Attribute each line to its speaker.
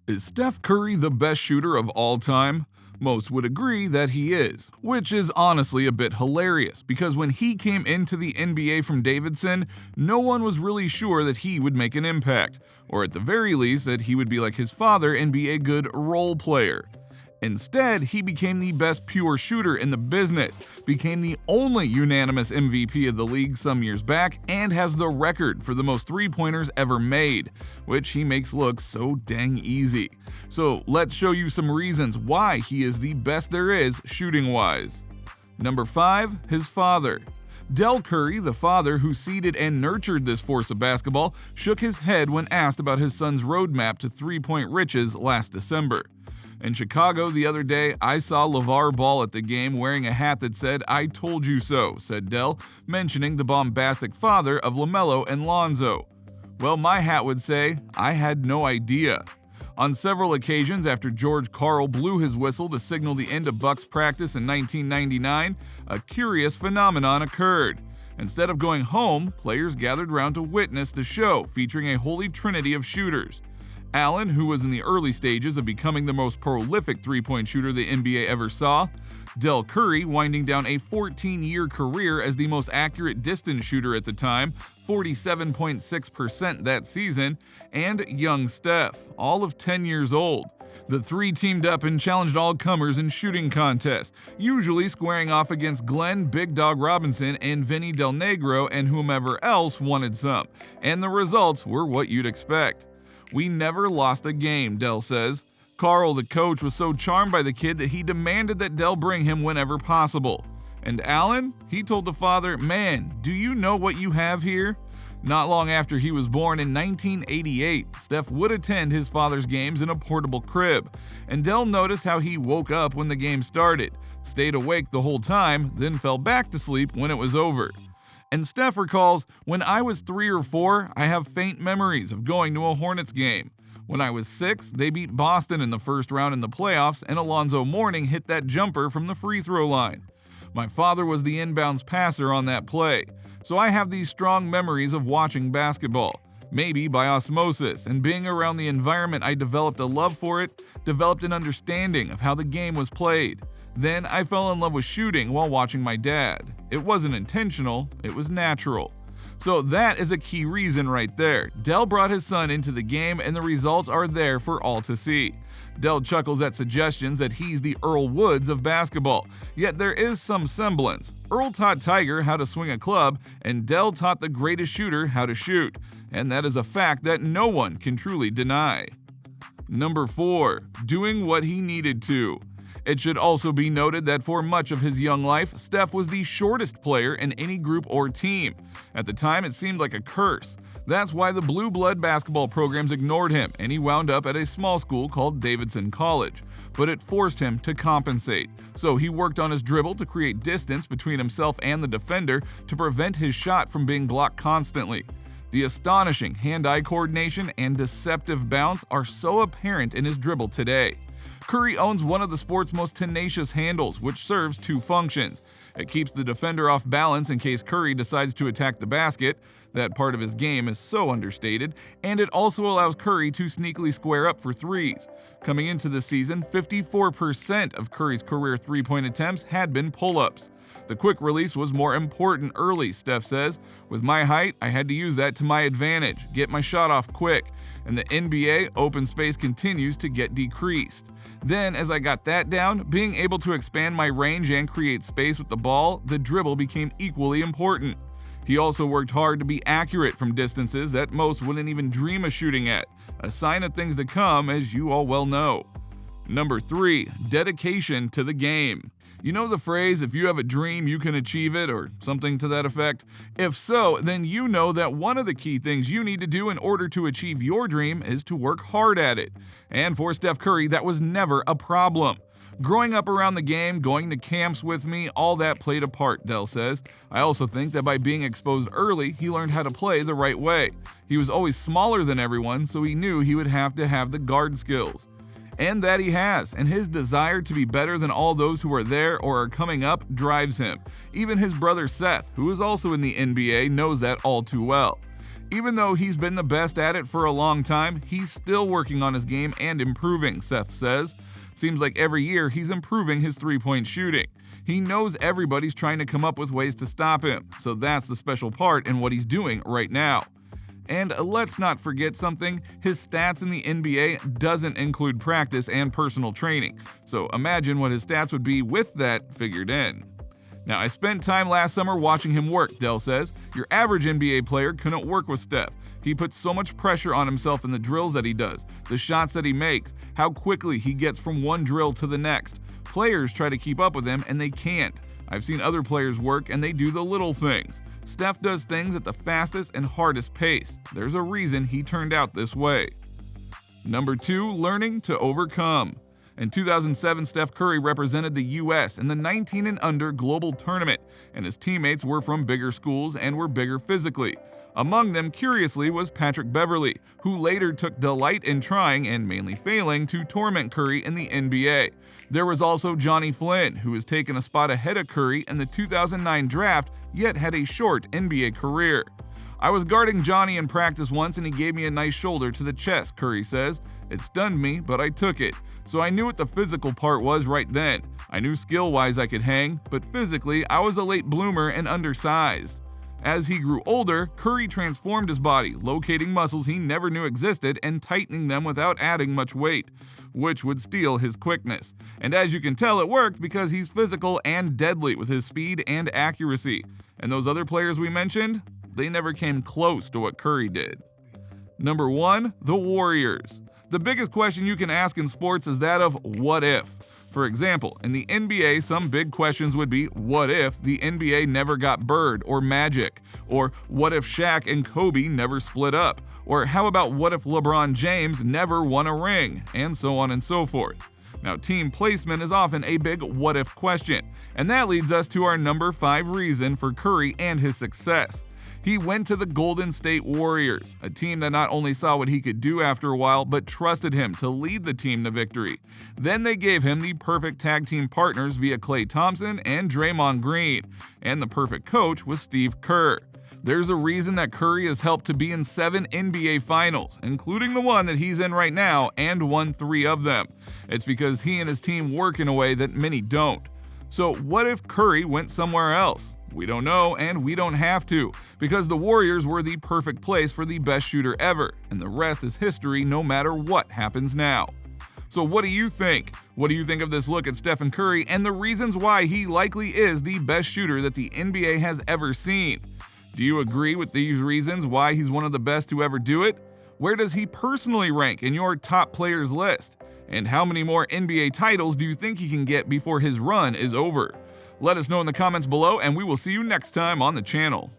Speaker 1: Is Steph Curry the best shooter of all time? Most would agree that he is, which is honestly a bit hilarious because when he came into the NBA from Davidson, no one was really sure that he would make an impact, or at the very least that he would be like his father and be a good role player. Instead, he became the best pure shooter in the business, became the only unanimous MVP of the league some years back, and has the record for the most three-pointers ever made, which he makes look so dang easy. So let's show you some reasons why he is the best there is shooting-wise. Number 5, his father. Del Curry, the father who seeded and nurtured this force of basketball, shook his head when asked about his son's roadmap to three-point riches last December. In Chicago the other day, I saw LeVar Ball at the game wearing a hat that said, "I told you so," said Del, mentioning the bombastic father of LaMelo and Lonzo. Well, my hat would say, "I had no idea." On several occasions after George Karl blew his whistle to signal the end of Bucks practice in 1999, a curious phenomenon occurred. Instead of going home, players gathered round to witness the show featuring a holy trinity of shooters. Allen, who was in the early stages of becoming the most prolific three-point shooter the NBA ever saw, Del Curry winding down a 14-year career as the most accurate distance shooter at the time, 47.6% that season, and young Steph, all of 10 years old. The three teamed up and challenged all comers in shooting contests, usually squaring off against Glenn Big Dog Robinson and Vinny Del Negro and whomever else wanted some, and the results were what you'd expect. "We never lost a game," Del says. Karl, the coach, was so charmed by the kid that he demanded that Del bring him whenever possible. And Allen? He told the father, "Man, do you know what you have here?" Not long after he was born in 1988, Steph would attend his father's games in a portable crib, and Del noticed how he woke up when the game started, stayed awake the whole time, then fell back to sleep when it was over. And Steph recalls, "When I was 3 or 4, I have faint memories of going to a Hornets game. When I was 6, they beat Boston in the first round in the playoffs and Alonzo Mourning hit that jumper from the free throw line. My father was the inbounds passer on that play, so I have these strong memories of watching basketball. Maybe by osmosis, and being around the environment I developed a love for it, developed an understanding of how the game was played. Then I fell in love with shooting while watching my dad. It wasn't intentional, it was natural." So that is a key reason right there. Del brought his son into the game and the results are there for all to see. Del chuckles at suggestions that he's the Earl Woods of basketball, yet there is some semblance. Earl taught Tiger how to swing a club, and Del taught the greatest shooter how to shoot, and that is a fact that no one can truly deny. Number 4, doing what he needed to. It should also be noted that for much of his young life, Steph was the shortest player in any group or team. At the time, it seemed like a curse. That's why the blue blood basketball programs ignored him, and he wound up at a small school called Davidson College. But it forced him to compensate. So he worked on his dribble to create distance between himself and the defender to prevent his shot from being blocked constantly. The astonishing hand-eye coordination and deceptive bounce are so apparent in his dribble today. Curry owns one of the sport's most tenacious handles, which serves two functions. It keeps the defender off balance in case Curry decides to attack the basket. That part of his game is so understated. And it also allows Curry to sneakily square up for threes. Coming into this season, 54% of Curry's career three-point attempts had been pull-ups. The quick release was more important early, Steph says. "With my height, I had to use that to my advantage, get my shot off quick. In the NBA, open space continues to get decreased. Then, as I got that down, being able to expand my range and create space with the ball, the dribble became equally important." He also worked hard to be accurate from distances that most wouldn't even dream of shooting at, a sign of things to come, as you all well know. Number 3, dedication to the game. You know the phrase, "If you have a dream, you can achieve it," or something to that effect? If so, then you know that one of the key things you need to do in order to achieve your dream is to work hard at it. And for Steph Curry, that was never a problem. Growing up around the game, going to camps with me, all that played a part, Del says. I also think that by being exposed early, he learned how to play the right way. He was always smaller than everyone, so he knew he would have to have the guard skills. And that he has, and his desire to be better than all those who are there or are coming up drives him. Even his brother Seth, who is also in the NBA, knows that all too well. Even though he's been the best at it for a long time, he's still working on his game and improving, Seth says. Seems like every year he's improving his three-point shooting. He knows everybody's trying to come up with ways to stop him, so that's the special part in what he's doing right now. And let's not forget something, his stats in the NBA doesn't include practice and personal training, so imagine what his stats would be with that figured in. Now, I spent time last summer watching him work, Dell says. Your average NBA player couldn't work with Steph. He puts so much pressure on himself in the drills that he does, the shots that he makes, how quickly he gets from one drill to the next. Players try to keep up with him and they can't. I've seen other players work and they do the little things. Steph does things at the fastest and hardest pace. There's a reason he turned out this way. Number 2, learning to overcome. In 2007, Steph Curry represented the U.S. in the 19 and under global tournament, and his teammates were from bigger schools and were bigger physically. Among them, curiously, was Patrick Beverley, who later took delight in trying, and mainly failing, to torment Curry in the NBA. There was also Johnny Flynn, who was taken a spot ahead of Curry in the 2009 draft, yet had a short NBA career. I was guarding Johnny in practice once and he gave me a nice shoulder to the chest, Curry says. It stunned me, but I took it. So I knew what the physical part was right then. I knew skill-wise I could hang, but physically I was a late bloomer and undersized. As he grew older, Curry transformed his body, locating muscles he never knew existed and tightening them without adding much weight, which would steal his quickness. And as you can tell, it worked because he's physical and deadly with his speed and accuracy. And those other players we mentioned, they never came close to what Curry did. Number 1, the Warriors. The biggest question you can ask in sports is that of what if? For example, in the NBA, some big questions would be, what if the NBA never got Bird or Magic? Or what if Shaq and Kobe never split up? Or how about what if LeBron James never won a ring? And so on and so forth. Now, team placement is often a big what if question, and that leads us to our number 5 reason for Curry and his success. He went to the Golden State Warriors, a team that not only saw what he could do after a while, but trusted him to lead the team to victory. Then they gave him the perfect tag team partners via Klay Thompson and Draymond Green, and the perfect coach was Steve Kerr. There's a reason that Curry has helped to be in 7 NBA Finals, including the one that he's in right now, and won 3 of them. It's because he and his team work in a way that many don't. So what if Curry went somewhere else? We don't know, and we don't have to, because the Warriors were the perfect place for the best shooter ever, and the rest is history no matter what happens now. So what do you think? What do you think of this look at Stephen Curry and the reasons why he likely is the best shooter that the NBA has ever seen? Do you agree with these reasons why he's one of the best to ever do it? Where does he personally rank in your top players list? And how many more NBA titles do you think he can get before his run is over? Let us know in the comments below, and we will see you next time on the channel.